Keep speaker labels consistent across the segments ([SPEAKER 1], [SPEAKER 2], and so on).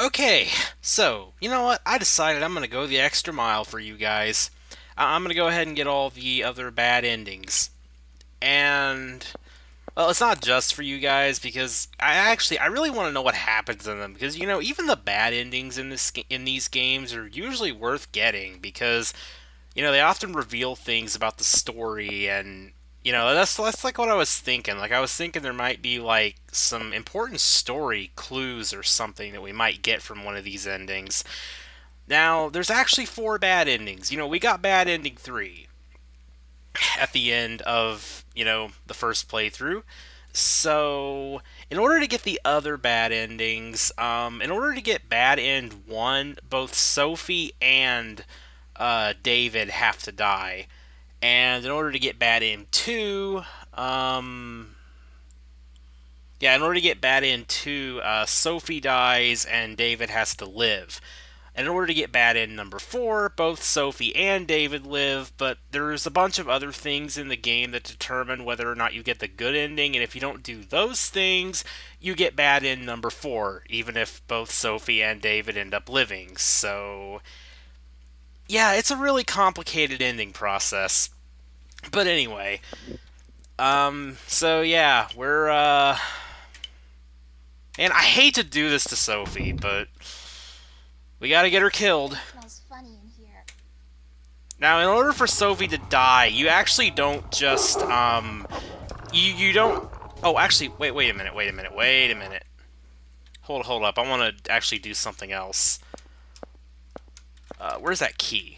[SPEAKER 1] Okay, so, you know what? I decided I'm gonna go the extra mile for you guys. I'm gonna go ahead and get all the other bad endings. And, well, it's not just for you guys, because I really want to know what happens in them, because, even the bad endings in these games are usually worth getting, because they often reveal things about the story, and that's like what I was thinking. Like I was thinking there might be like some important story clues or something that we might get from one of these endings. Now, there's actually four bad endings. We got bad ending 3 at the end of, the first playthrough. So, in order to get the other bad endings, in order to get bad end 1, both Sophie and David have to die. And in order to get bad end 2, um, in order to get bad end 2, Sophie dies and David has to live. And in order to get bad end number 4, both Sophie and David live, but there's a bunch of other things in the game that determine whether or not you get the good ending, and if you don't do those things, you get bad end number 4, even if both Sophie and David end up living. So, yeah, it's a really complicated ending process. But anyway, so yeah, and I hate to do this to Sophie, but we gotta get her killed.
[SPEAKER 2] Smells funny in here.
[SPEAKER 1] Now, in order for Sophie to die, you actually don't just, you don't... Oh, actually, wait a minute. Hold up, I want to actually do something else. Where's that key?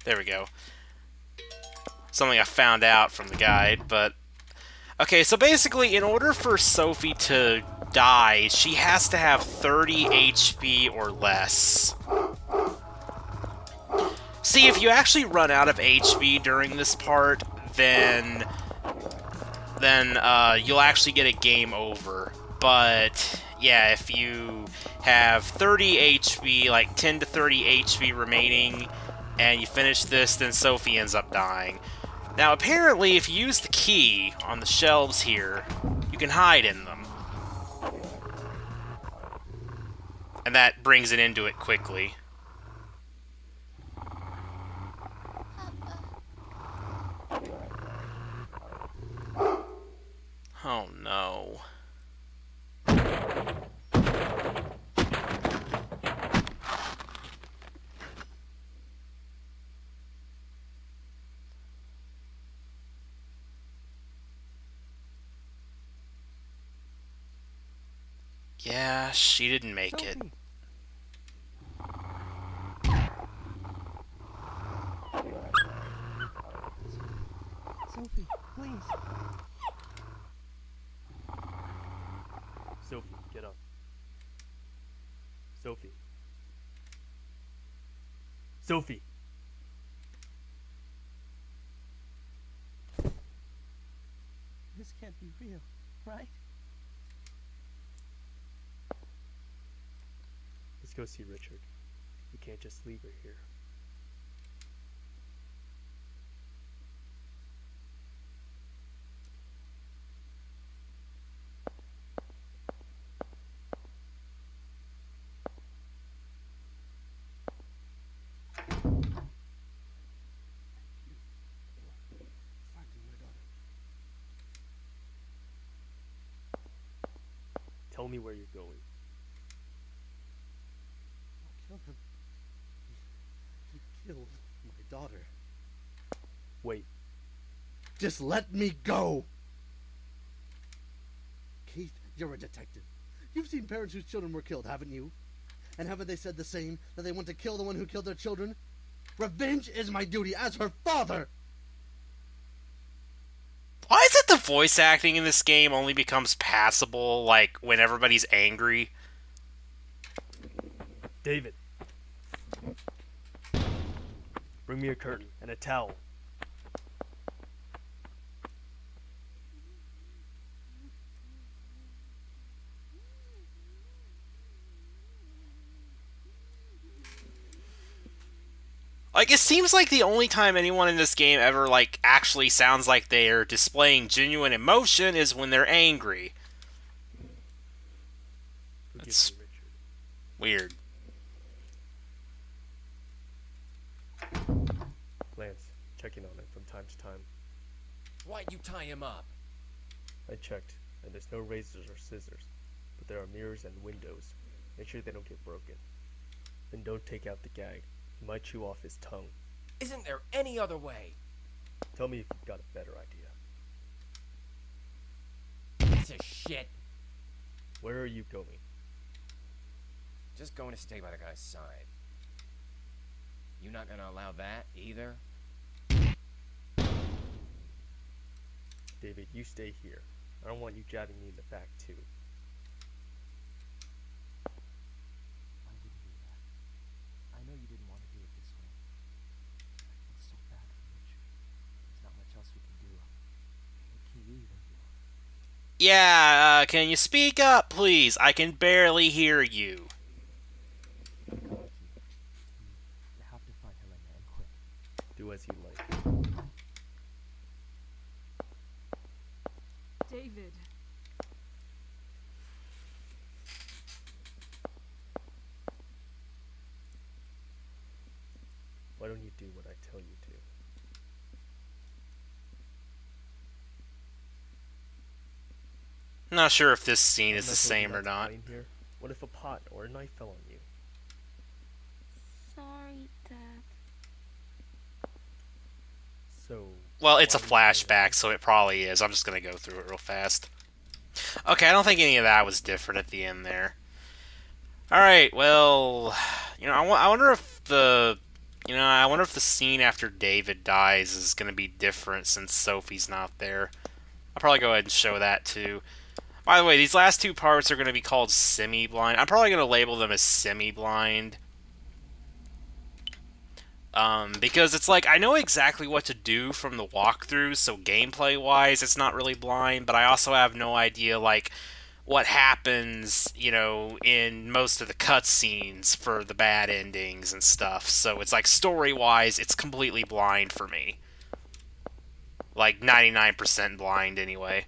[SPEAKER 1] There we go. Something I found out from the guide, but... Okay, so basically, in order for Sophie to die, she has to have 30 HP or less. See, if you actually run out of HP during this part, then you'll actually get a game over. But yeah, if you have 30 HP, like 10 to 30 HP remaining, and you finish this, then Sophie ends up dying. Now, apparently, if you use the key on the shelves here, you can hide in them. And that brings it into it quickly. Oh no. Yeah, she didn't make it.
[SPEAKER 3] Sophie, please. Sophie, get up. Sophie. Sophie. This can't be real, right? Let's go see Richard. We can't just leave her here. Tell me where you're going.
[SPEAKER 4] I'll kill him. He killed my daughter.
[SPEAKER 3] Wait.
[SPEAKER 4] Just let me go! Keith, you're a detective. You've seen parents whose children were killed, haven't you? And haven't they said the same, that they want to kill the one who killed their children? Revenge is my duty as her father!
[SPEAKER 1] Why is it the voice acting in this game only becomes passable, like, when everybody's angry?
[SPEAKER 3] David. Bring me a curtain and a towel.
[SPEAKER 1] Like, it seems like the only time anyone in this game ever, like, actually sounds like they're displaying genuine emotion is when they're angry. That's
[SPEAKER 2] me, Richard.
[SPEAKER 1] weird.
[SPEAKER 2] Lance, checking on him from time to time.
[SPEAKER 5] Why'd you tie him up?
[SPEAKER 2] I checked, and there's no razors or scissors, but there are mirrors and windows. Make sure they don't get broken. Then don't take out the gag. He might chew off his tongue.
[SPEAKER 5] Isn't there any other way?
[SPEAKER 2] Tell me if you've got a better idea.
[SPEAKER 5] Piece of shit.
[SPEAKER 2] Where are you going?
[SPEAKER 5] Just going to stay by the guy's side. You not gonna allow that either?
[SPEAKER 2] David, you stay here. I don't want you jabbing me in the back, too.
[SPEAKER 3] I wouldn't do that. I know you didn't want to do it this way. I feel so bad for Richard. There's not much else we can do. What can you even do?
[SPEAKER 1] Yeah, can you speak up, please? I can barely hear you.
[SPEAKER 3] I'm coming to you. You have to find Helena and quick.
[SPEAKER 2] Do as you like.
[SPEAKER 6] David.
[SPEAKER 2] Why don't you do what I tell you to?
[SPEAKER 1] Not sure if this scene is
[SPEAKER 2] Haven't I
[SPEAKER 1] the
[SPEAKER 2] told you
[SPEAKER 1] same or
[SPEAKER 2] to
[SPEAKER 1] not.
[SPEAKER 2] hide here? What if a pot or a knife fell on you?
[SPEAKER 6] Sorry, Dad.
[SPEAKER 2] So...
[SPEAKER 1] Well, it's a
[SPEAKER 2] why are you doing
[SPEAKER 1] flashback, so it probably is. I'm just gonna go through it real fast. Okay, I don't think any of that was different at the end there. Alright, well... I wonder if the... I wonder if the scene after David dies is gonna be different since Sophie's not there. I'll probably go ahead and show that, too. By the way, these last two parts are gonna be called semi-blind. I'm probably gonna label them as semi-blind. Because it's like, I know exactly what to do from the walkthroughs, so gameplay-wise, it's not really blind, but I also have no idea, like, what happens, in most of the cutscenes for the bad endings and stuff, so it's like, story-wise, it's completely blind for me. Like, 99% blind, anyway.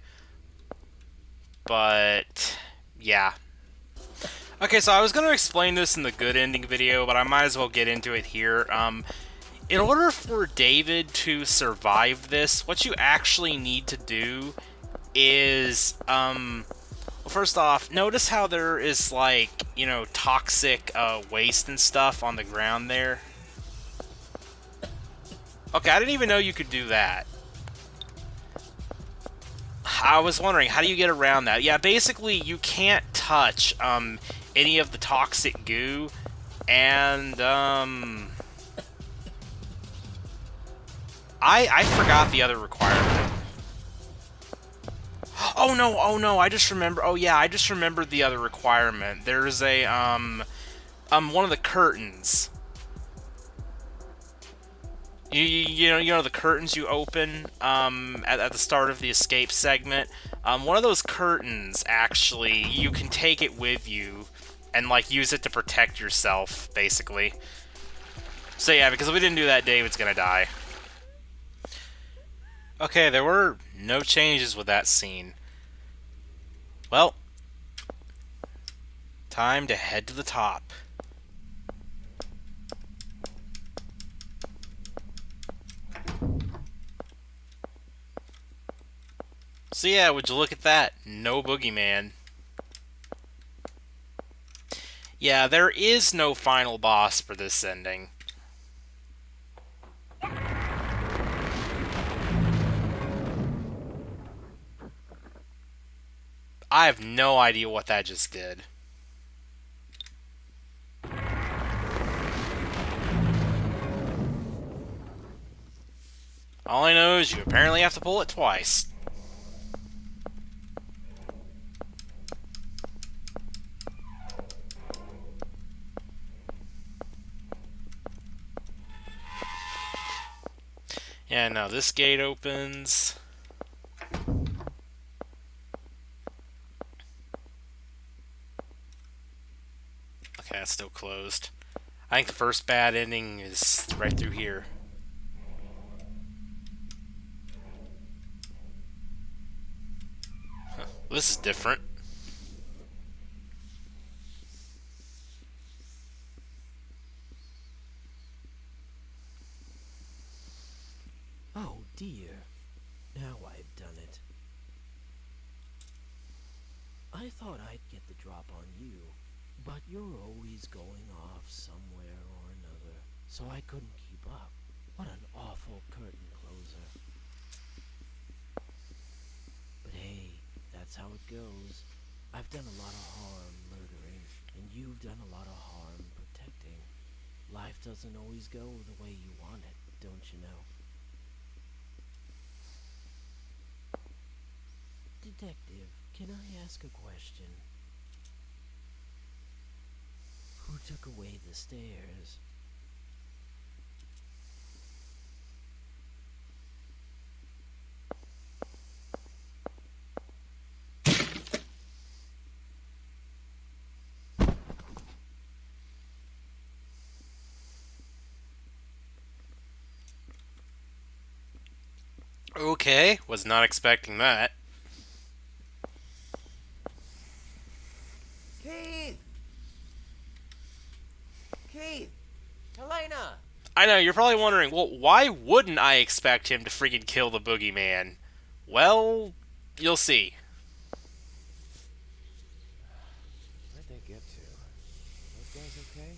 [SPEAKER 1] But, yeah. Okay, so I was going to explain this in the good ending video, but I might as well get into it here. In order for David to survive this, what you actually need to do is, well, first off, notice how there is, like, toxic waste and stuff on the ground there? Okay, I didn't even know you could do that. I was wondering, how do you get around that? Yeah, basically, you can't touch, any of the toxic goo, and, I forgot the other requirement. Oh no, I just remember, oh yeah, I just remembered the other requirement. There's a, one of the curtains. You know the curtains you open, at the start of the escape segment? One of those curtains, actually, you can take it with you, and, like, use it to protect yourself, basically. So yeah, because if we didn't do that, David's gonna die. Okay, there were no changes with that scene. Well, time to head to the top. So yeah, would you look at that? No boogeyman. Yeah, there is no final boss for this ending. I have no idea what that just did. All I know is you apparently have to pull it twice. Yeah, no, this gate opens. Okay, that's still closed. I think the first bad ending is right through here. Huh, this is different.
[SPEAKER 3] dear, now I've done it. I thought I'd get the drop on you, but you're always going off somewhere or another, so I couldn't keep up. What an awful curtain closer. But hey, that's how it goes. I've done a lot of harm murdering, and you've done a lot of harm protecting. Life doesn't always go the way you want it, don't you know? Detective, can I ask a question? Who took away the stairs?
[SPEAKER 1] Okay, was not expecting that.
[SPEAKER 5] Keith! Keith! Helena!
[SPEAKER 1] I know, you're probably wondering, well, why wouldn't I expect him to freaking kill the boogeyman? Well, you'll see.
[SPEAKER 5] Where'd they get to? Those guys okay?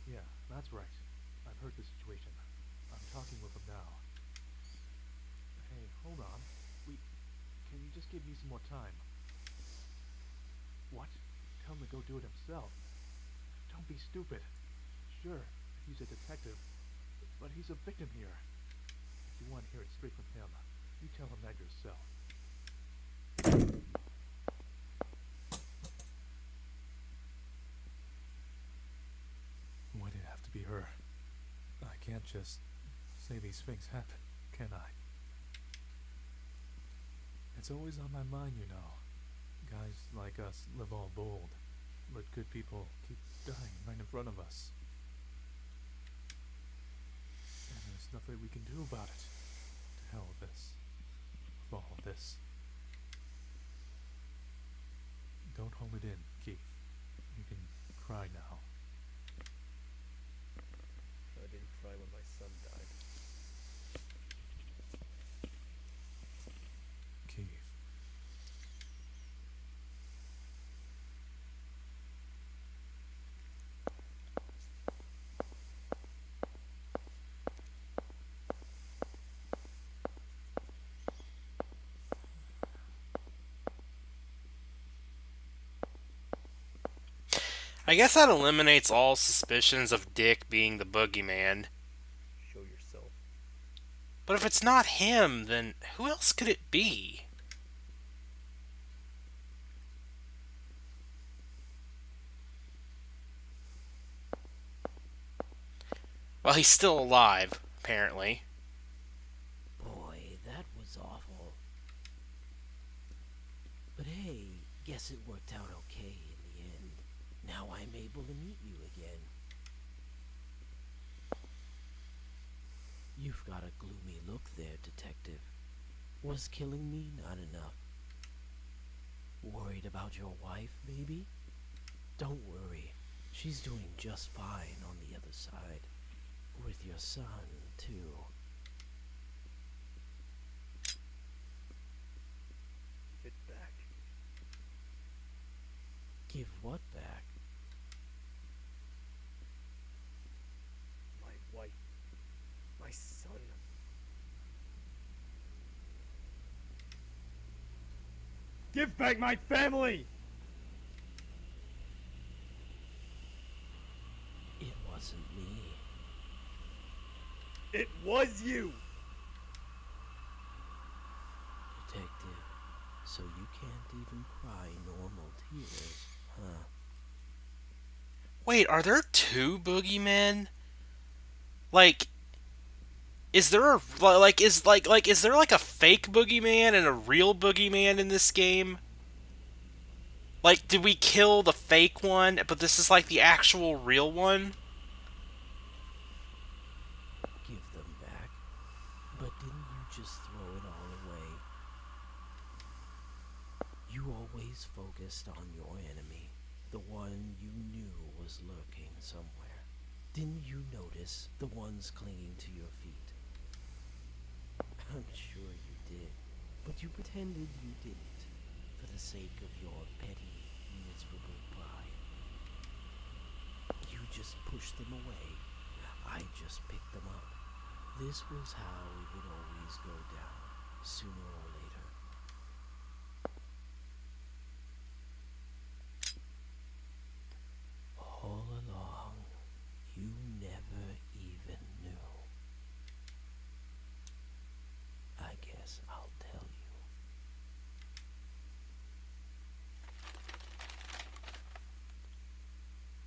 [SPEAKER 2] Yeah, that's right. I've heard the situation. I'm talking with him now. Hey, hold on. Can you just give me some more time? What? Tell him to go do it himself. Don't be stupid. Sure, he's a detective, but he's a victim here. If you want to hear it straight from him, you tell him that yourself. Why did it have to be her? I can't just say these things happen, can I? It's always on my mind, you know. Guys like us live all bold, but good people keep dying right in front of us. And there's nothing we can do about it. To hell with this. With all of this. Don't hold it in, Keith. You can cry now. I didn't cry when my son died. Keith.
[SPEAKER 1] I guess that eliminates all suspicions of Dick being the boogeyman.
[SPEAKER 2] Show yourself.
[SPEAKER 1] But if it's not him, then who else could it be? Well, he's still alive, apparently.
[SPEAKER 3] Boy, that was awful. But hey, guess it worked out okay in the end. Now I'm able to meet you again. You've got a gloomy look there, Detective. Was killing me not enough? Worried about your wife, maybe? Don't worry. She's doing just fine on the other side. With your son, too.
[SPEAKER 2] Give it back.
[SPEAKER 3] Give what back?
[SPEAKER 2] My wife. My son. Give back my family!
[SPEAKER 3] It wasn't me.
[SPEAKER 2] It was you!
[SPEAKER 3] Detective, so you can't even cry normal tears, huh?
[SPEAKER 1] Wait, are there two boogeymen? Like, is there a is there like a fake boogeyman and a real boogeyman in this game? Like, did we kill the fake one, but this is like the actual real one?
[SPEAKER 3] Give them back. But didn't you just throw it all away? You always focused on your enemy, the one you knew was lurking somewhere. Didn't you notice the ones clinging to your feet? I'm sure you did, but you pretended you didn't, for the sake of your petty, miserable pride. You just pushed them away. I just picked them up. This was how it would always go down, sooner or later. All along, you never even knew. I guess I'll tell you.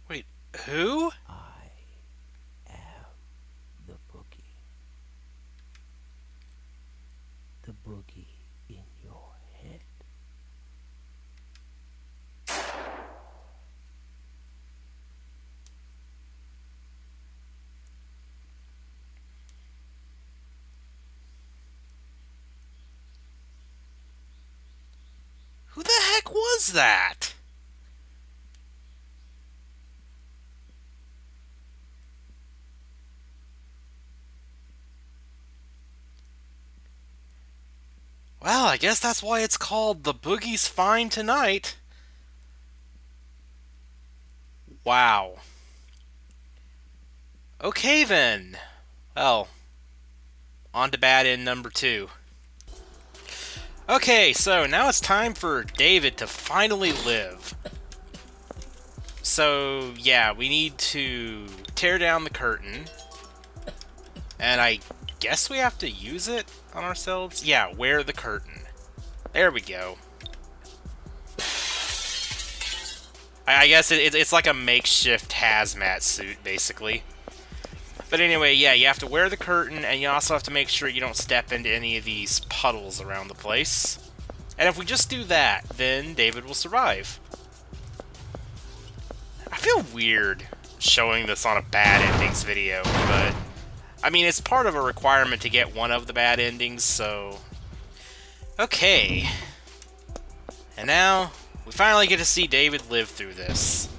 [SPEAKER 1] Wait, who?
[SPEAKER 3] I am the boogie. The boogie in your head.
[SPEAKER 1] Who the heck was that? Well, I guess that's why it's called The Boogie's Fine Tonight. Wow. Okay then. Well, on to bad end number 2. Okay, so now it's time for David to finally live. So, yeah, we need to tear down the curtain. And I guess we have to use it on ourselves? Yeah, wear the curtain. There we go. I guess it's like a makeshift hazmat suit, basically. But anyway, yeah, you have to wear the curtain, and you also have to make sure you don't step into any of these puddles around the place. And if we just do that, then David will survive. I feel weird showing this on a bad endings video, but I mean, it's part of a requirement to get one of the bad endings, so... Okay. And now, we finally get to see David live through this.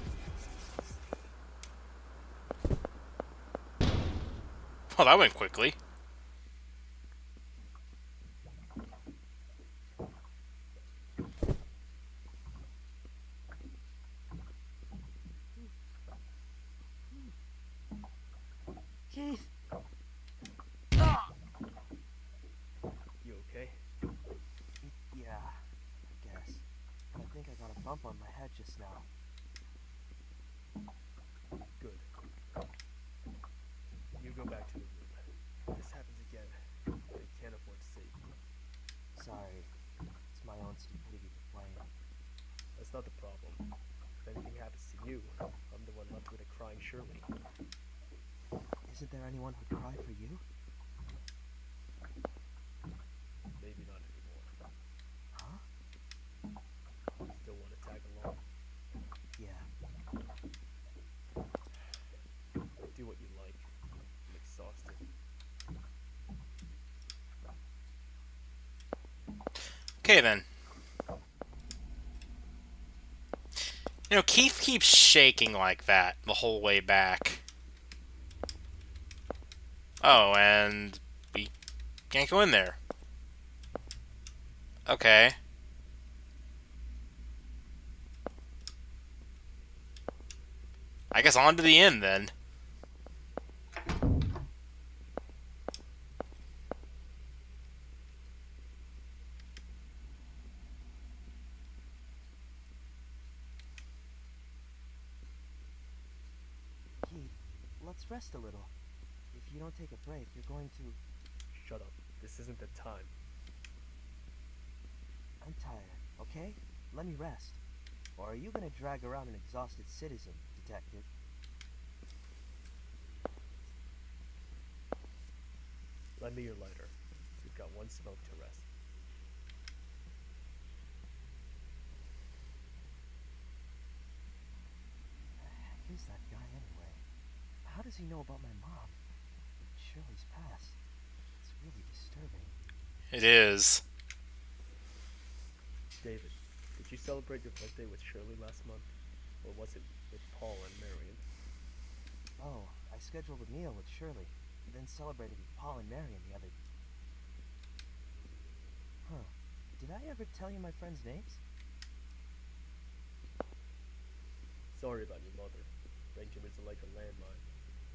[SPEAKER 1] Well, that went quickly.
[SPEAKER 4] Keith!
[SPEAKER 2] You okay?
[SPEAKER 6] Yeah, I guess. I think I got a bump on my head just now.
[SPEAKER 2] Good. You go back to the room. If this happens again, I can't afford to save you.
[SPEAKER 6] Sorry. It's my own stupidity to blame.
[SPEAKER 2] That's not the problem. If anything happens to you, I'm the one left with a crying Shirley.
[SPEAKER 6] Isn't there anyone who'd cry for you?
[SPEAKER 2] Maybe not anymore.
[SPEAKER 6] Huh?
[SPEAKER 2] Still want to tag along?
[SPEAKER 6] Yeah.
[SPEAKER 2] Do what you like. I'm exhausted.
[SPEAKER 1] Okay, then. You know, Keith keeps shaking like that the whole way back. Oh, and we can't go in there. Okay. I guess on to the end, then.
[SPEAKER 6] Keith, let's rest a little. If you don't take a break, you're going to...
[SPEAKER 2] Shut up. This isn't the time.
[SPEAKER 6] I'm tired, okay? Let me rest. Or are you gonna drag around an exhausted citizen, detective?
[SPEAKER 2] Lend me your lighter. You've got one smoke to rest.
[SPEAKER 6] The heck is that guy anyway? How does he know about my mom? Shirley's past. It's really disturbing.
[SPEAKER 1] It is.
[SPEAKER 2] David, did you celebrate your birthday with Shirley last month? Or was it with Paul and Marion?
[SPEAKER 6] Oh, I scheduled a meal with Shirley, then celebrated with Paul and Marion the other. Huh. Did I ever tell you my friends' names?
[SPEAKER 2] Sorry about your mother. Benjamin's like a landmine.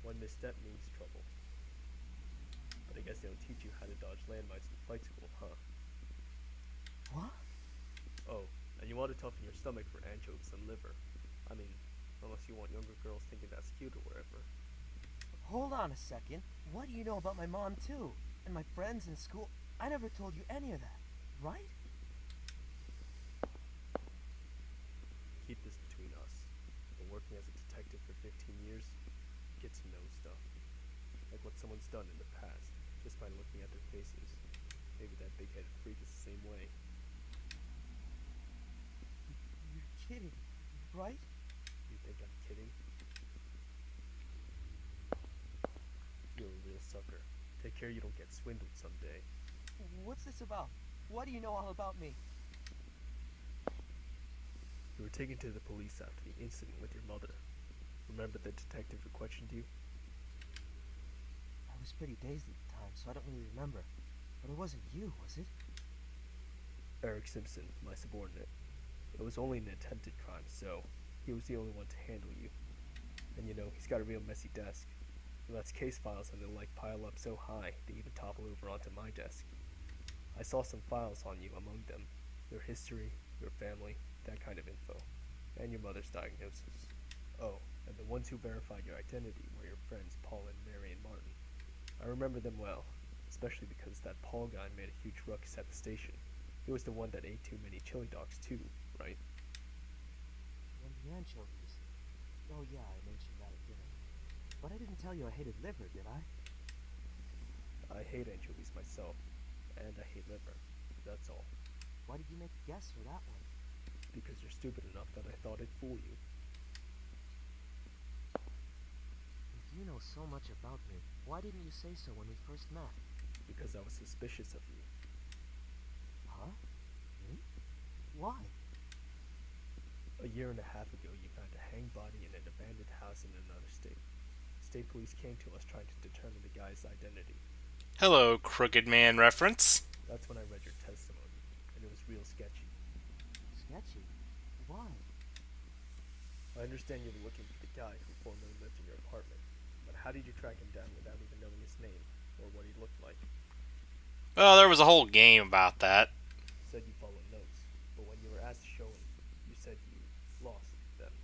[SPEAKER 2] One misstep means trouble. But I guess they don't teach you how to dodge landmines in flight school, huh?
[SPEAKER 6] What?
[SPEAKER 2] Oh, and you ought to toughen your stomach for anchovies and liver. I mean, unless you want younger girls thinking that's cute or whatever.
[SPEAKER 6] Hold on a second. What do you know about my mom, too? And my friends in school? I never told you any of that, right?
[SPEAKER 2] Keep this between us. Been working as a detective for 15 years. Get to know stuff. Like what someone's done in the past, just by looking at their faces. Maybe that big-headed freak is the same way.
[SPEAKER 6] You're kidding, right?
[SPEAKER 2] You think I'm kidding? You're a real sucker. Take care you don't get swindled someday.
[SPEAKER 6] What's this about? What do you know all about me?
[SPEAKER 2] You were taken to the police after the incident with your mother. Remember the detective who questioned you?
[SPEAKER 6] I was pretty dazed at the time, so I don't really remember. But it wasn't you, was it?
[SPEAKER 2] Eric Simpson, my subordinate. It was only an attempted crime, so he was the only one to handle you. And you know, he's got a real messy desk. He lets case files and the like pile up so high they even topple over onto my desk. I saw some files on you among them. Your history, your family, that kind of info. And your mother's diagnosis. Oh, and the ones who verified your identity were your friends Paul and Marion Martin. I remember them well, especially because that Paul guy made a huge ruckus at the station. He was the one that ate too many chili dogs too, right?
[SPEAKER 6] And the anchovies. Oh yeah, I mentioned that at dinner. But I didn't tell you I hated liver, did I?
[SPEAKER 2] I hate anchovies myself, and I hate liver. That's all.
[SPEAKER 6] Why did you make a guess for that one?
[SPEAKER 2] Because you're stupid enough that I thought it'd fool you.
[SPEAKER 6] If you know so much about me, why didn't you say so when we first met?
[SPEAKER 2] Because I was suspicious of you.
[SPEAKER 6] Huh? Me? Why?
[SPEAKER 2] A year and a half ago, you found a hanged body in an abandoned house in another state. State police came to us trying to determine the guy's identity.
[SPEAKER 1] Hello, Crooked Man reference.
[SPEAKER 2] That's when I read your testimony, and it was real sketchy.
[SPEAKER 6] Sketchy. Why?
[SPEAKER 2] I understand you were looking for the guy who formerly lived in your apartment, but how did you track him down without even knowing his name, or what he looked like?
[SPEAKER 1] Well, there was a whole game about that.
[SPEAKER 2] You said you followed notes, but when you were asked to show him, you said you lost them.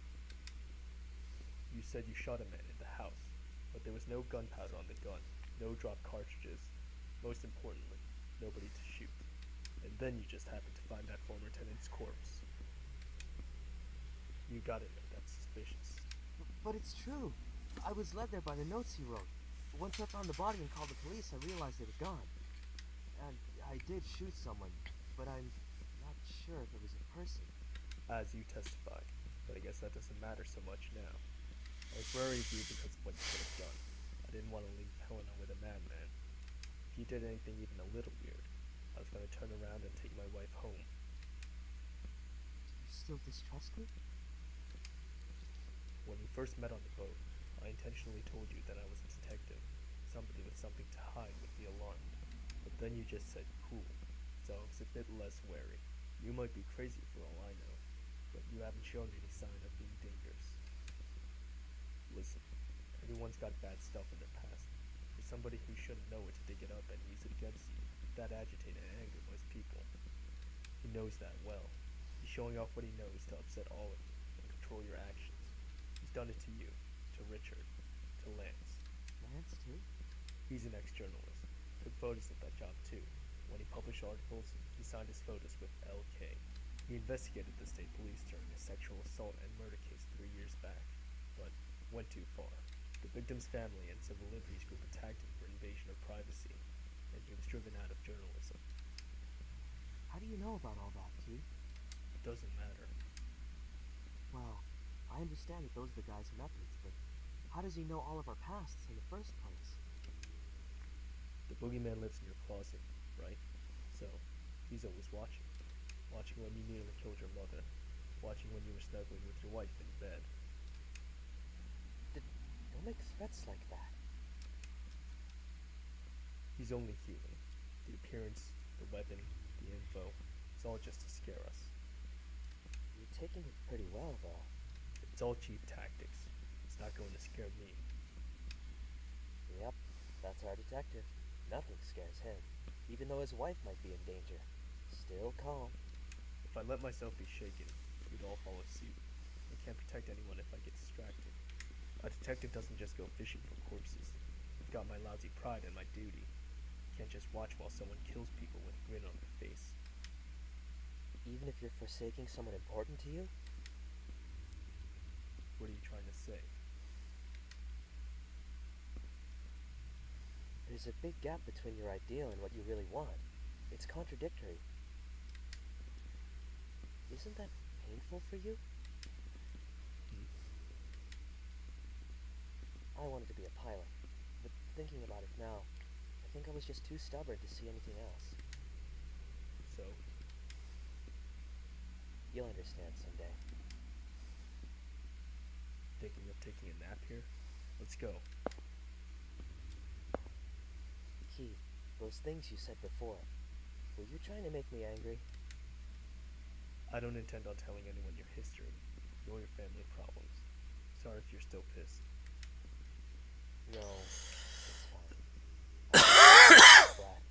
[SPEAKER 2] You said you shot a man in the house, but there was no gunpowder on the gun, no dropped cartridges, most importantly, nobody to shoot. And then you just happened to find that former tenant's corpse. You gotta know that's suspicious.
[SPEAKER 6] But it's true. I was led there by the notes he wrote. Once I found the body and called the police, I realized they were gone. And I did shoot someone, but I'm not sure if it was a person.
[SPEAKER 2] As you testified, but I guess that doesn't matter so much now. I was worried of you because of what you could have done. I didn't want to leave Helena with a madman. If you did anything even a little weird, I was going to turn around and take my wife home.
[SPEAKER 6] Do you still distrust me?
[SPEAKER 2] When we first met on the boat, I intentionally told you that I was a detective. Somebody with something to hide would be alarmed. But then you just said cool, so I was a bit less wary. You might be crazy for all I know, but you haven't shown any sign of being dangerous. Listen, everyone's got bad stuff in their past. For somebody who shouldn't know it to dig it up and use it against you, that agitate and anger most people. He knows that well. He's showing off what he knows to upset all of you and control your actions. He's done it to you, to Richard, to Lance.
[SPEAKER 6] Lance, too?
[SPEAKER 2] He's an ex-journalist. Took photos of that job too. When he published articles, he signed his photos with LK. He investigated the state police during a sexual assault and murder case 3 years back, but went too far. The victim's family and civil liberties group attacked him for invasion of privacy.
[SPEAKER 6] know about all that, Keith?
[SPEAKER 2] It doesn't matter.
[SPEAKER 6] Well, I understand that those are the guy's methods, but how does he know all of our pasts in the first place?
[SPEAKER 2] The boogeyman lives in your closet, right? So, he's always watching. Watching when you nearly killed your mother. Watching when you were snuggling with your wife in bed.
[SPEAKER 6] Don't make threats like that.
[SPEAKER 2] He's only human. The appearance, the weapon, the info, it's all just to scare us.
[SPEAKER 6] You're taking it pretty well, though.
[SPEAKER 2] It's all cheap tactics. It's not going to scare me.
[SPEAKER 6] Yep, that's our detective. Nothing scares him, even though his wife might be in danger. Still calm.
[SPEAKER 2] If I let myself be shaken, we'd all follow suit. I can't protect anyone if I get distracted. A detective doesn't just go fishing for corpses. I've got my lousy pride and my duty. Can't just watch while someone kills people with a grin on their face.
[SPEAKER 6] Even if you're forsaking someone important to you?
[SPEAKER 2] What are you trying to say?
[SPEAKER 6] There's a big gap between your ideal and what you really want. It's contradictory. Isn't that painful for you? I wanted to be a pilot, but thinking about it now, I think I was just too stubborn to see anything else.
[SPEAKER 2] So,
[SPEAKER 6] You'll understand someday.
[SPEAKER 2] thinking of taking a nap here? Let's go.
[SPEAKER 6] Keith, those things you said before, were you trying to make me angry?
[SPEAKER 2] I don't intend on telling anyone your history, nor your family problems. Sorry if you're still pissed.
[SPEAKER 6] No, it's fine. I'm glad.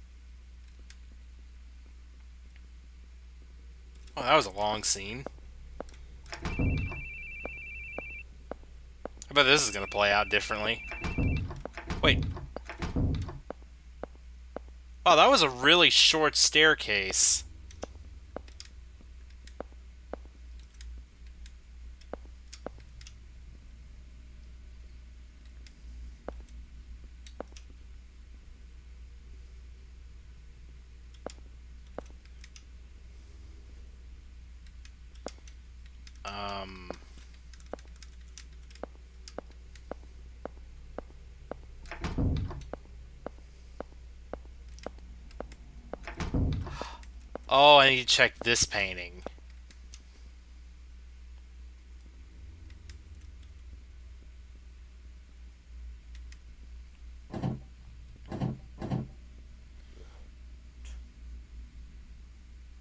[SPEAKER 1] Oh, that was a long scene. I bet this is gonna play out differently. Wait. Oh, that was a really short staircase. Um... Oh, I need to check this painting.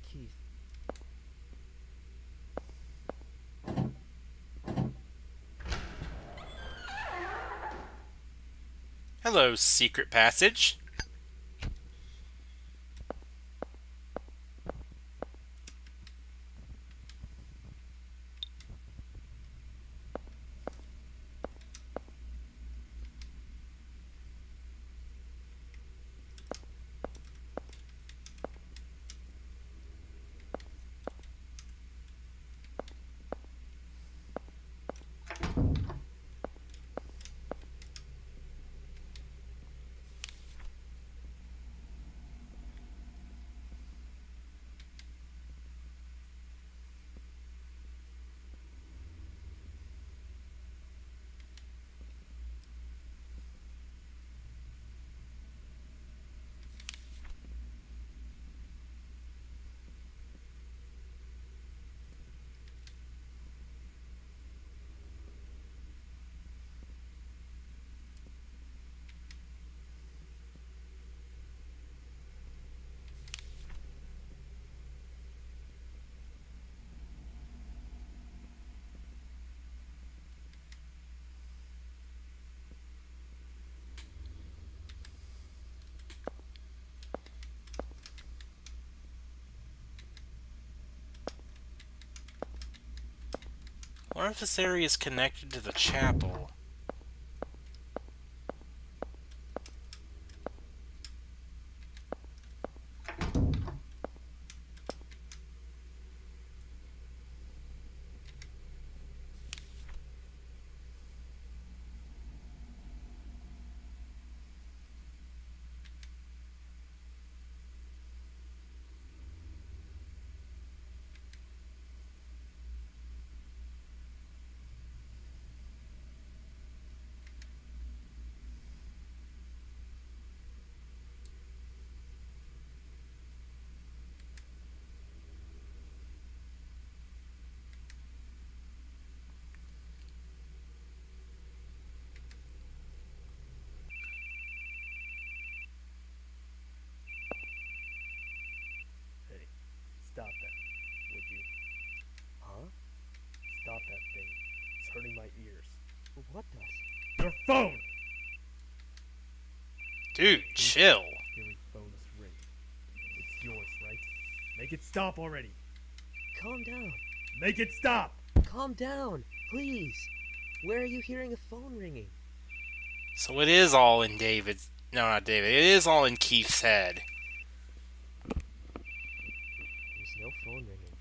[SPEAKER 6] Keith,
[SPEAKER 1] Hello, secret passage. I wonder if this area is connected to the chapel.
[SPEAKER 2] hurting my ears.
[SPEAKER 6] What does?
[SPEAKER 2] Your phone!
[SPEAKER 1] Dude, chill.
[SPEAKER 2] Hearing phones ring. It's yours, right? Make it stop already.
[SPEAKER 6] Calm down.
[SPEAKER 2] Make it stop!
[SPEAKER 6] Calm down, please. Where are you hearing a phone ringing?
[SPEAKER 1] So it is all in David's... No, not David. It is all in Keith's head.
[SPEAKER 6] There's no phone ringing.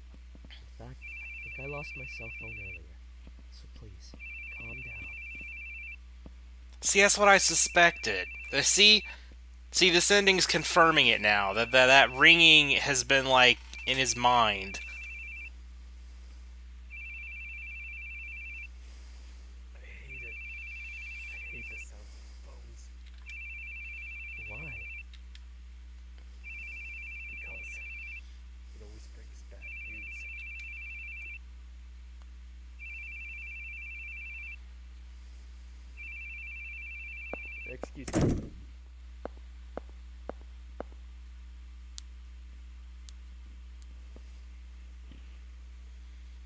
[SPEAKER 6] In fact, I think I lost my cell phone earlier. So please, calm down.
[SPEAKER 1] See, that's what I suspected. See, this ending's confirming it now. That ringing has been, like, in his mind.
[SPEAKER 2] I hate it. I hate the sounds of phones.
[SPEAKER 6] Why?
[SPEAKER 2] Because it always brings bad news. Excuse me.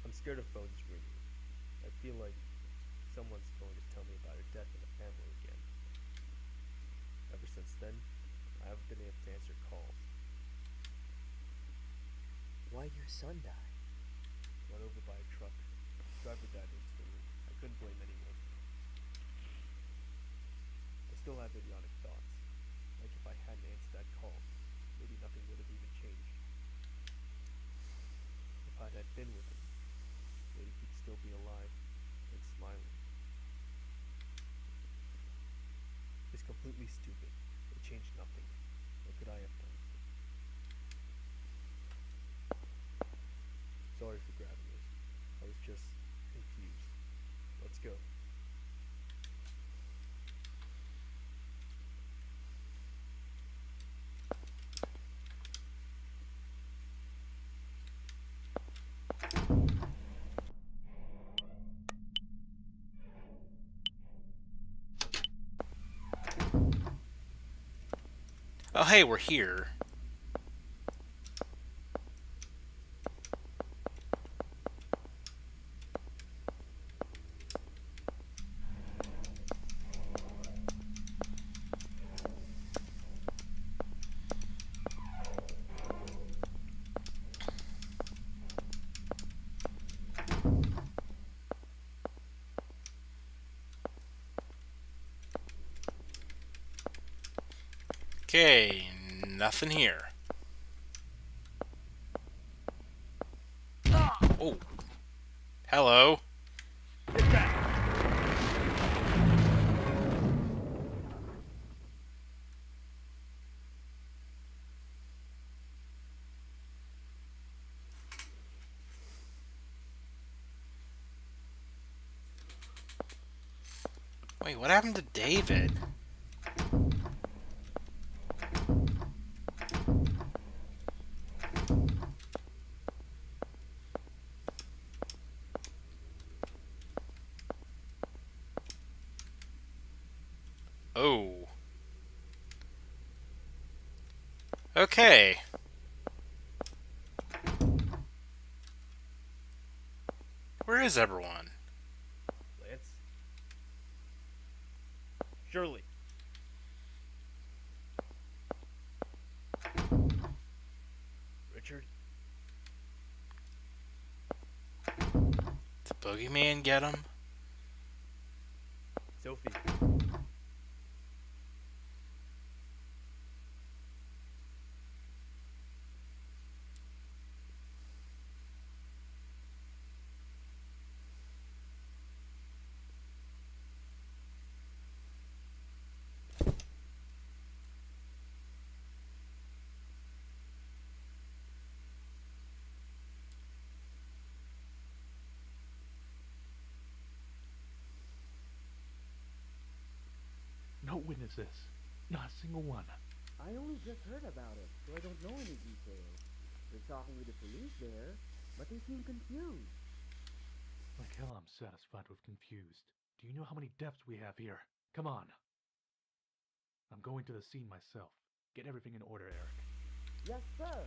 [SPEAKER 2] I'm scared of phones ringing. I feel like someone's going to tell me about her death in the family again. Ever since then, I haven't been able to answer calls.
[SPEAKER 6] Why'd your son die?
[SPEAKER 2] Run over by a truck. Driver died instantly. I couldn't blame anyone. I still have idiotic thoughts. Like if I hadn't answered that call, maybe nothing would have even changed. If I had been with him, maybe he'd still be alive and smiling. It's completely stupid. It changed nothing. What could I have done? Sorry for grabbing this. I was just confused. Let's go.
[SPEAKER 1] Oh, hey, we're here. Okay, nothing here. Oh. Hello. Wait, what happened to David? Oh. Okay. Where is everyone?
[SPEAKER 2] Lance? Shirley. Richard?
[SPEAKER 1] Did the boogeyman get him?
[SPEAKER 2] Sophie? No witnesses. Not a single one.
[SPEAKER 7] I only just heard about it, so I don't know any details. They're talking with the police there, but they seem confused.
[SPEAKER 2] Like hell I'm satisfied with confused. Do you know how many deaths we have here? Come on. I'm going to the scene myself. Get everything in order, Eric.
[SPEAKER 7] Yes, sir.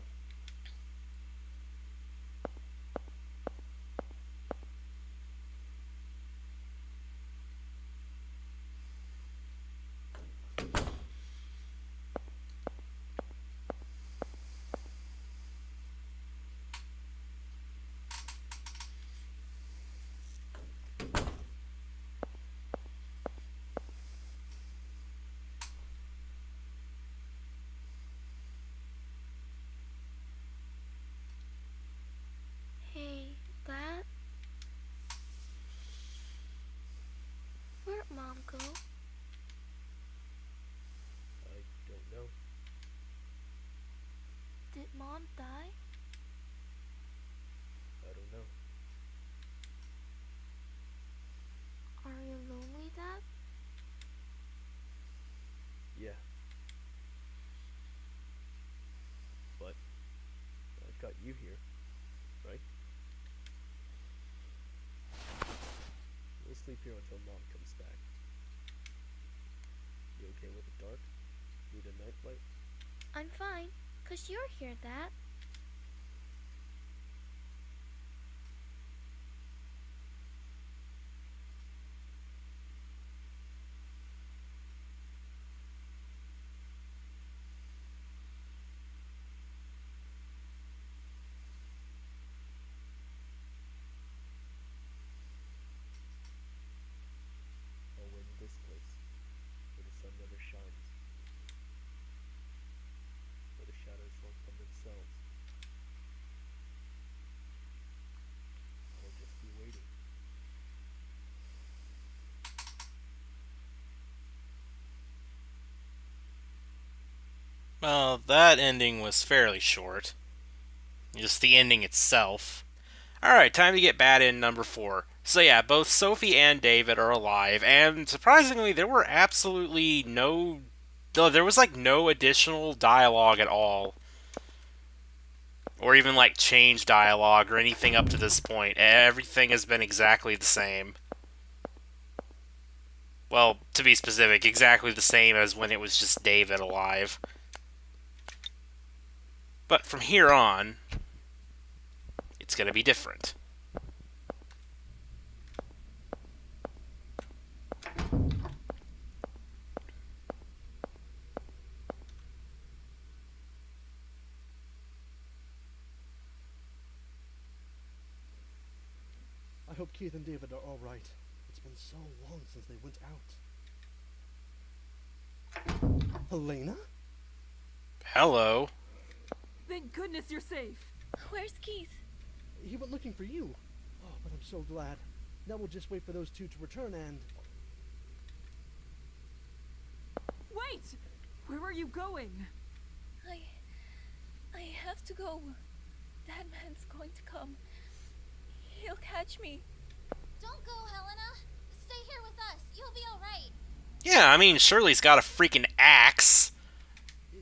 [SPEAKER 8] Mom die?
[SPEAKER 2] I don't know.
[SPEAKER 8] Are you lonely, Dad?
[SPEAKER 2] Yeah. But I've got you here, right? We'll sleep here until Mom comes back. You okay with the dark? Need a night light?
[SPEAKER 8] I'm fine, 'cause you're here, Dad.
[SPEAKER 2] I'll win this place, where the sun never shines, where the shadows run from themselves. I'll just be waiting.
[SPEAKER 1] Well, that ending was fairly short. Just the ending itself. Alright, time to get bad in number 4. So yeah, both Sophie and David are alive, and surprisingly, there were absolutely no... No, there was like no additional dialogue at all. Or even like change dialogue or anything up to this point. Everything has been exactly the same. Well, to be specific, exactly the same as when it was just David alive. But from here on, it's going to be different.
[SPEAKER 4] I hope Keith and David are all right. It's been so long since they went out. Helena?
[SPEAKER 1] Hello.
[SPEAKER 9] Thank goodness you're safe.
[SPEAKER 8] Where's Keith?
[SPEAKER 4] He went looking for you. Oh, but I'm so glad. Now we'll just wait for those two to return and...
[SPEAKER 9] Wait! Where are you going?
[SPEAKER 8] I have to go. That man's going to come. He'll catch me.
[SPEAKER 10] Don't go, Helena. Stay here with us. You'll be alright.
[SPEAKER 1] Yeah, I mean, Shirley's got a freaking axe.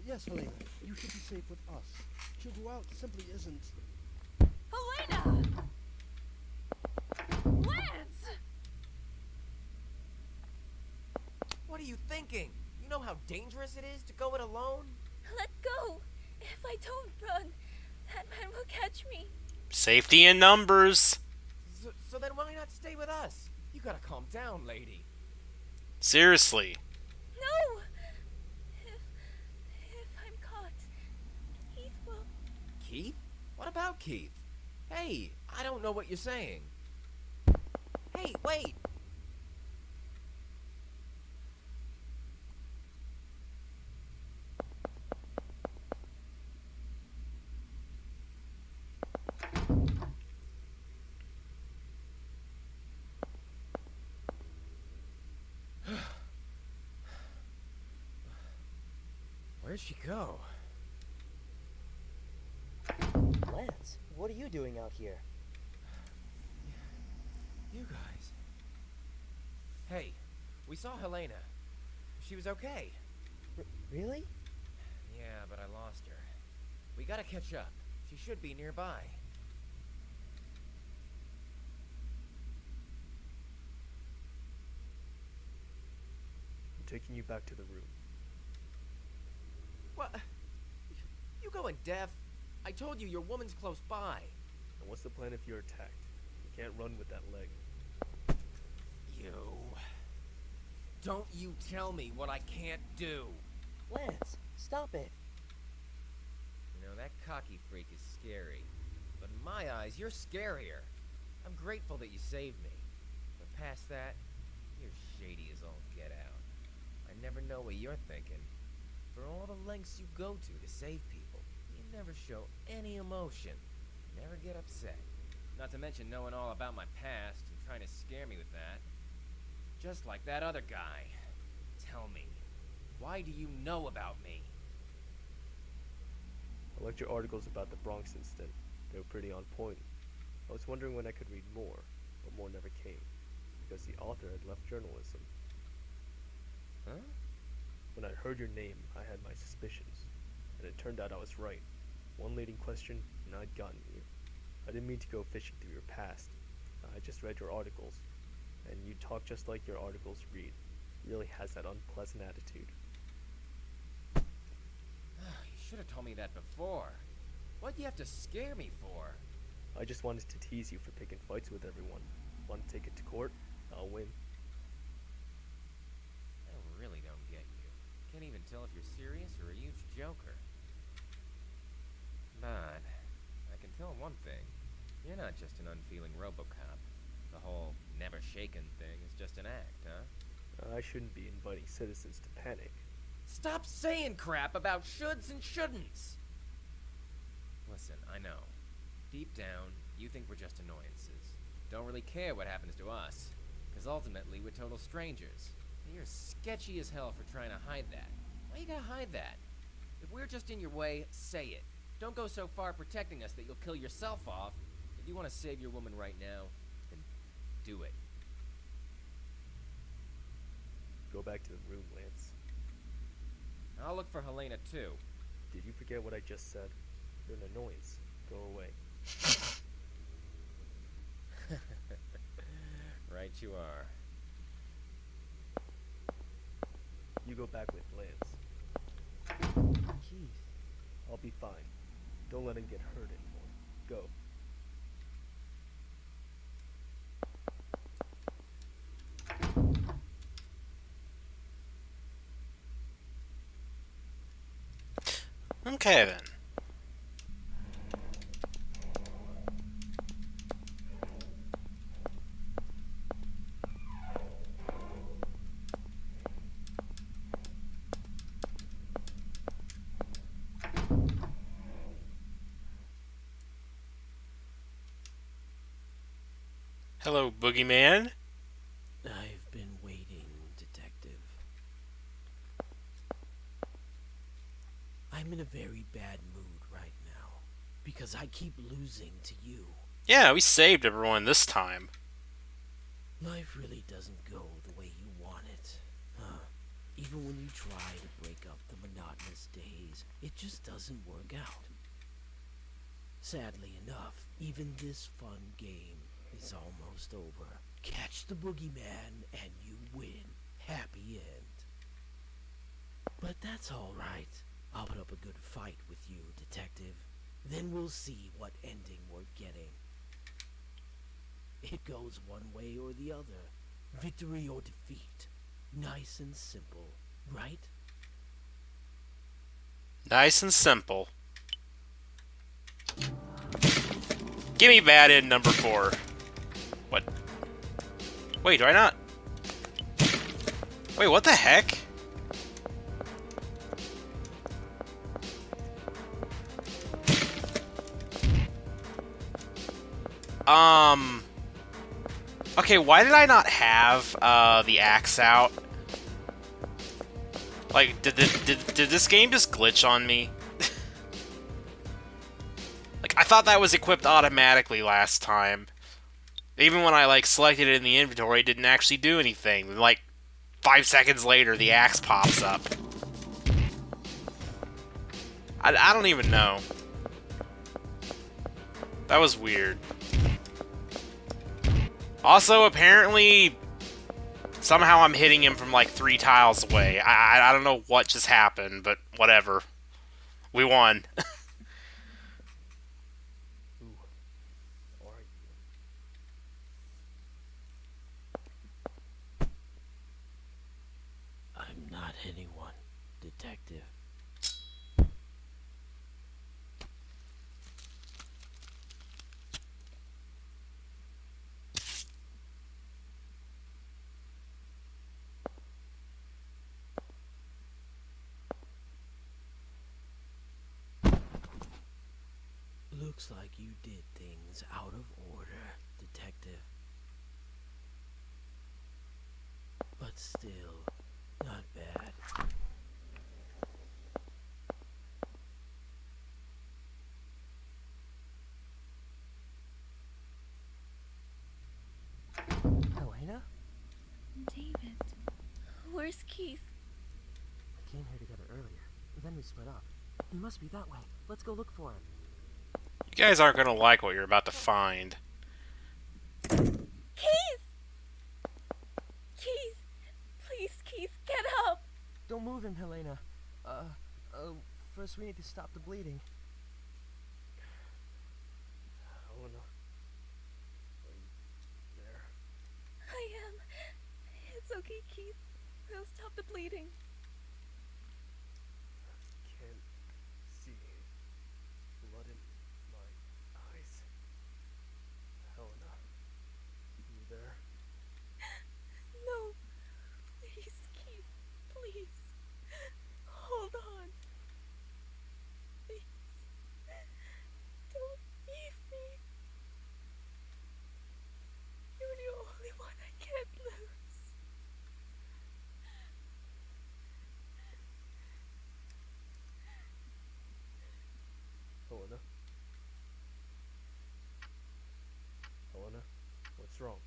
[SPEAKER 4] Yes, Helena. You should be safe with us. To go out simply isn't...
[SPEAKER 9] Helena! Lance!
[SPEAKER 5] What are you thinking? You know how dangerous it is to go it alone?
[SPEAKER 8] Let go. If I don't run, that man will catch me.
[SPEAKER 1] Safety in numbers.
[SPEAKER 5] So then why not stay with us? You gotta calm down, lady.
[SPEAKER 1] Seriously.
[SPEAKER 8] No! If I'm caught, Keith will...
[SPEAKER 5] Keith? What about Keith? Hey, I don't know what you're saying. Hey, wait! Where'd she go?
[SPEAKER 6] Lance, what are you doing out here?
[SPEAKER 5] You guys. Hey, we saw Helena. She was okay.
[SPEAKER 6] Really?
[SPEAKER 5] Yeah, but I lost her. We gotta catch up. She should be nearby.
[SPEAKER 2] I'm taking you back to the room.
[SPEAKER 5] What? You going deaf? I told you your woman's close by.
[SPEAKER 2] And what's the plan if you're attacked? You can't run with that leg.
[SPEAKER 5] You. Don't you tell me what I can't do.
[SPEAKER 6] Lance, stop it.
[SPEAKER 5] You know, that cocky freak is scary. But in my eyes, you're scarier. I'm grateful that you saved me. But past that, you're shady as all get out. I never know what you're thinking. For all the lengths you go to save people, you never show any emotion. Never get upset. Not to mention knowing all about my past and trying to scare me with that. Just like that other guy. Tell me, why do you know about me?
[SPEAKER 11] I liked your articles about the Bronx incident. They were pretty on point. I was wondering when I could read more, but more never came, because the author had left journalism.
[SPEAKER 5] Huh?
[SPEAKER 11] When I heard your name, I had my suspicions, and it turned out I was right. One leading question, and I'd gotten you. I didn't mean to go fishing through your past. I just read your articles, and you talk just like your articles read. Really has that unpleasant attitude.
[SPEAKER 5] You should have told me that before. What'd you have to scare me for?
[SPEAKER 11] I just wanted to tease you for picking fights with everyone. Want to take it to court? I'll win.
[SPEAKER 5] I really don't get you. Can't even tell if you're serious or a huge joker. But I can tell one thing. You're not just an unfeeling Robocop. The whole never shaken thing is just an act, huh?
[SPEAKER 11] I shouldn't be inviting citizens to panic.
[SPEAKER 5] Stop saying crap about shoulds and shouldn'ts! Listen, I know. Deep down, you think we're just annoyances. Don't really care what happens to us. Because ultimately, we're total strangers. And you're sketchy as hell for trying to hide that. Why you gotta hide that? If we're just in your way, say it. Don't go so far protecting us that you'll kill yourself off. If you want to save your woman right now, then do it.
[SPEAKER 11] Go back to the room, Lance.
[SPEAKER 5] I'll look for Helena too.
[SPEAKER 11] Did you forget what I just said? You're an annoyance. Go away.
[SPEAKER 5] Right you are.
[SPEAKER 11] You go back with Lance.
[SPEAKER 3] Keith.
[SPEAKER 11] I'll be fine. Don't let him get hurt anymore. Go.
[SPEAKER 1] Okay then. Hello, Boogeyman.
[SPEAKER 3] I've been waiting, Detective. I'm in a very bad mood right now, because I keep losing to you.
[SPEAKER 1] Yeah, we saved everyone this time.
[SPEAKER 3] Life really doesn't go the way you want it. Even when you try to break up the monotonous days, it just doesn't work out. Sadly enough, even this fun game is almost over. Catch the boogeyman and you win. Happy end. But that's alright. I'll put up a good fight with you, Detective. Then we'll see what ending we're getting. It goes one way or the other. Victory or defeat. Nice and simple, right?
[SPEAKER 1] Nice and simple. Give me bad end number 4. What? Wait, do I not? Wait, what the heck? Okay, why did I not have the axe out? Like, did this game just glitch on me? Like, I thought that was equipped automatically last time. Even when I, like, selected it in the inventory, it didn't actually do anything. And, like, 5 seconds later, the axe pops up. I don't even know. That was weird. Also, apparently, somehow I'm hitting him from, like, 3 tiles away. I don't know what just happened, but whatever. We won.
[SPEAKER 11] Who are you?
[SPEAKER 3] I'm not anyone, Detective. Looks like you did things out of order, Detective. But still, not bad.
[SPEAKER 6] Helena?
[SPEAKER 8] David, where's Keith?
[SPEAKER 6] We came here together earlier, then we split up. He must be that way. Let's go look for him.
[SPEAKER 1] You guys aren't gonna like what you're about to find.
[SPEAKER 8] Keith! Keith! Please, Keith, get up!
[SPEAKER 6] Don't move him, Helena. First we need to stop the bleeding.
[SPEAKER 11] Helena. Are you there?
[SPEAKER 8] I am. It's okay, Keith. We'll stop the bleeding.
[SPEAKER 11] Can't see blood in my eyes. Helena. You there?
[SPEAKER 8] No. Please, Keith. Please. Hold on. Please. Don't leave me. You're the only one I can't lose.
[SPEAKER 11] Helena? Helena? What's wrong?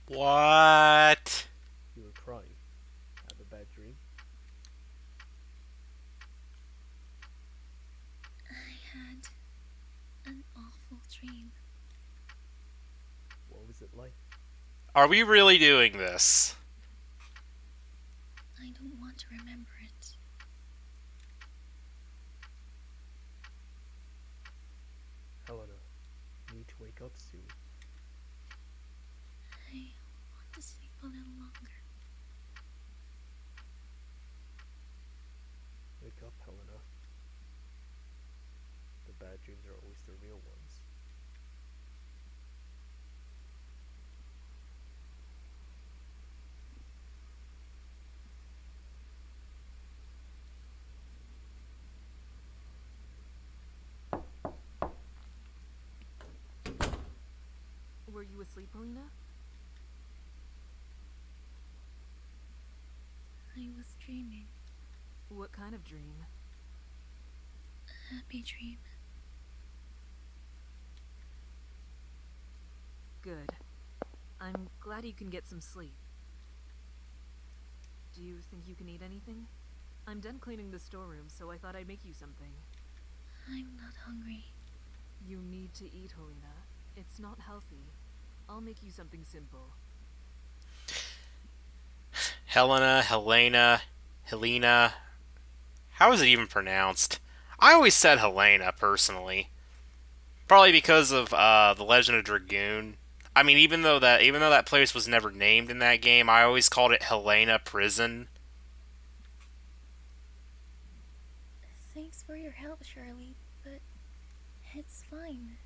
[SPEAKER 1] What?
[SPEAKER 11] You were crying. Have a bad dream?
[SPEAKER 8] I had an awful dream.
[SPEAKER 11] What was it like?
[SPEAKER 1] Are we really doing this?
[SPEAKER 8] I don't want to remember it.
[SPEAKER 11] Helena, you need to wake up soon.
[SPEAKER 8] I want to sleep a little longer.
[SPEAKER 11] Wake up, Helena. The bad dreams are always the real ones.
[SPEAKER 9] Were you asleep, Helena?
[SPEAKER 8] I was dreaming.
[SPEAKER 9] What kind of dream?
[SPEAKER 8] A happy dream.
[SPEAKER 9] Good. I'm glad you can get some sleep. Do you think you can eat anything? I'm done cleaning the storeroom, so I thought I'd make you something.
[SPEAKER 8] I'm not hungry.
[SPEAKER 9] You need to eat, Helena. It's not healthy. I'll make you something simple.
[SPEAKER 1] Helena. How is it even pronounced? I always said Helena, personally. Probably because of The Legend of Dragoon. I mean, even though that place was never named in that game, I always called it Helena Prison.
[SPEAKER 8] Thanks for your help, Shirley, but it's fine.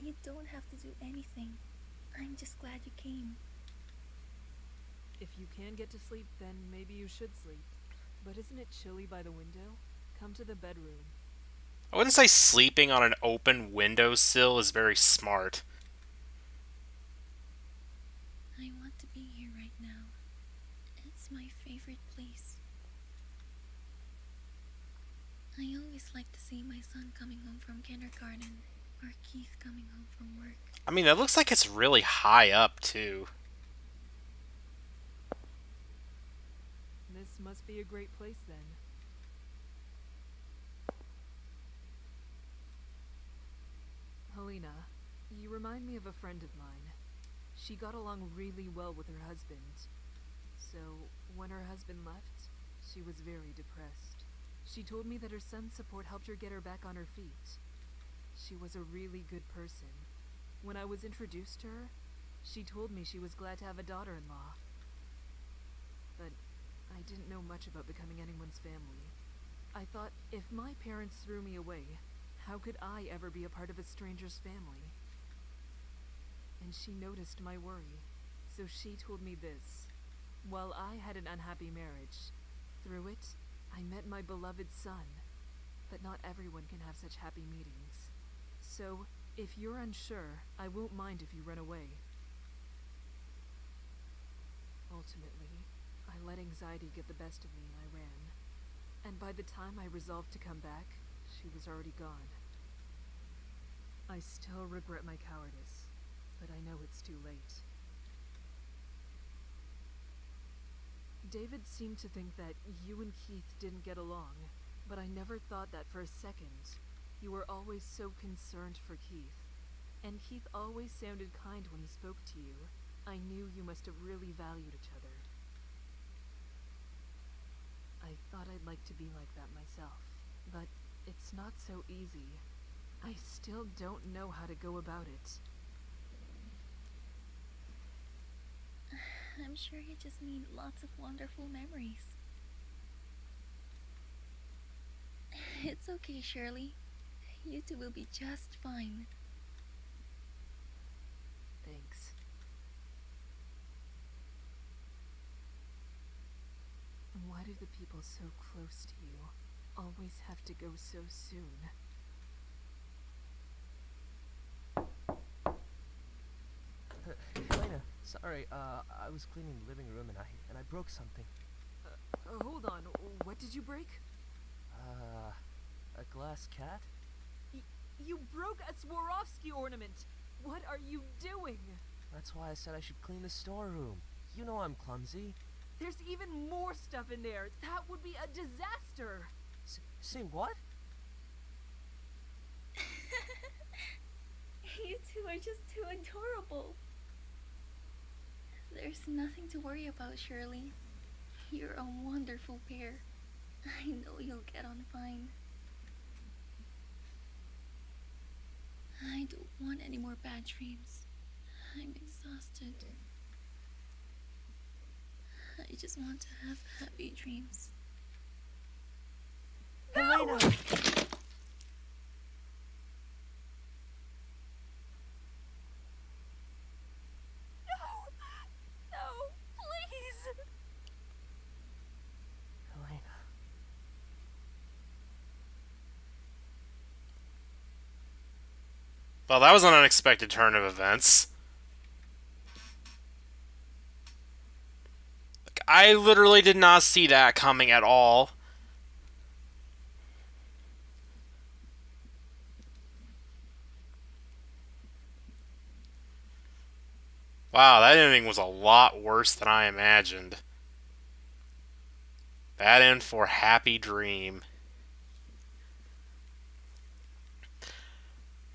[SPEAKER 8] You don't have to do anything. I'm just glad you came.
[SPEAKER 9] If you can get to sleep, then maybe you should sleep. But isn't it chilly by the window? Come to the bedroom.
[SPEAKER 1] I wouldn't say sleeping on an open windowsill is very smart.
[SPEAKER 8] I want to be here right now. It's my favorite place. I always like to see my son coming home from kindergarten, or Keith coming home from work.
[SPEAKER 1] I mean, it looks like it's really high up, too.
[SPEAKER 9] This must be a great place then. Helena, you remind me of a friend of mine. She got along really well with her husband. So, when her husband left, she was very depressed. She told me that her son's support helped her get her back on her feet. She was a really good person. When I was introduced to her, she told me she was glad to have a daughter-in-law. But I didn't know much about becoming anyone's family. I thought, if my parents threw me away, how could I ever be a part of a stranger's family? And she noticed my worry, so she told me this. While I had an unhappy marriage, through it, I met my beloved son. But not everyone can have such happy meetings. So, if you're unsure, I won't mind if you run away. Ultimately, I let anxiety get the best of me and I ran. And by the time I resolved to come back, she was already gone. I still regret my cowardice, but I know it's too late. David seemed to think that you and Keith didn't get along, but I never thought that for a second. You were always so concerned for Keith, and Keith always sounded kind when he spoke to you. I knew you must have really valued each other. I thought I'd like to be like that myself, but it's not so easy. I still don't know how to go about it.
[SPEAKER 8] I'm sure you just need lots of wonderful memories. It's okay, Shirley. You two will be just fine.
[SPEAKER 9] Thanks. Why do the people so close to you always have to go so soon?
[SPEAKER 6] Helena, sorry, I was cleaning the living room and I broke something.
[SPEAKER 9] Hold on, what did you break?
[SPEAKER 6] A glass cat?
[SPEAKER 9] You broke a Swarovski ornament! What are you doing?
[SPEAKER 6] That's why I said I should clean the storeroom. You know I'm clumsy.
[SPEAKER 9] There's even more stuff in there. That would be a disaster.
[SPEAKER 6] Say what?
[SPEAKER 8] You two are just too adorable. There's nothing to worry about, Shirley. You're a wonderful pair. I know you'll get on fine. I don't want any more bad dreams. I'm exhausted. I just want to have happy dreams.
[SPEAKER 6] Helena!
[SPEAKER 9] No, please!
[SPEAKER 6] Helena.
[SPEAKER 1] Well, that was an unexpected turn of events. Like, I literally did not see that coming at all. Wow, that ending was a lot worse than I imagined. That end for Happy Dream.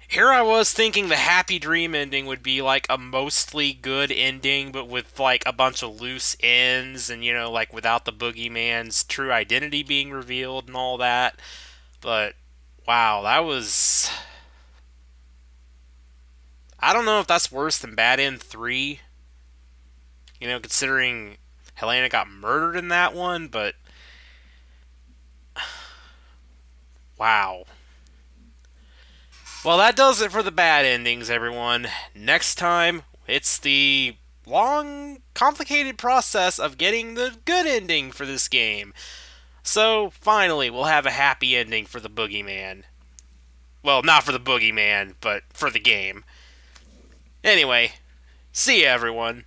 [SPEAKER 1] Here I was thinking the Happy Dream ending would be like a mostly good ending, but with like a bunch of loose ends and, you know, like without the boogeyman's true identity being revealed and all that. But, wow, that was... I don't know if that's worse than Bad End 3. You know, considering Helena got murdered in that one, but... Wow. Well, that does it for the bad endings, everyone. Next time, it's the long, complicated process of getting the good ending for this game. So, finally, we'll have a happy ending for the boogeyman. Well, not for the boogeyman, but for the game. Anyway, see ya, everyone.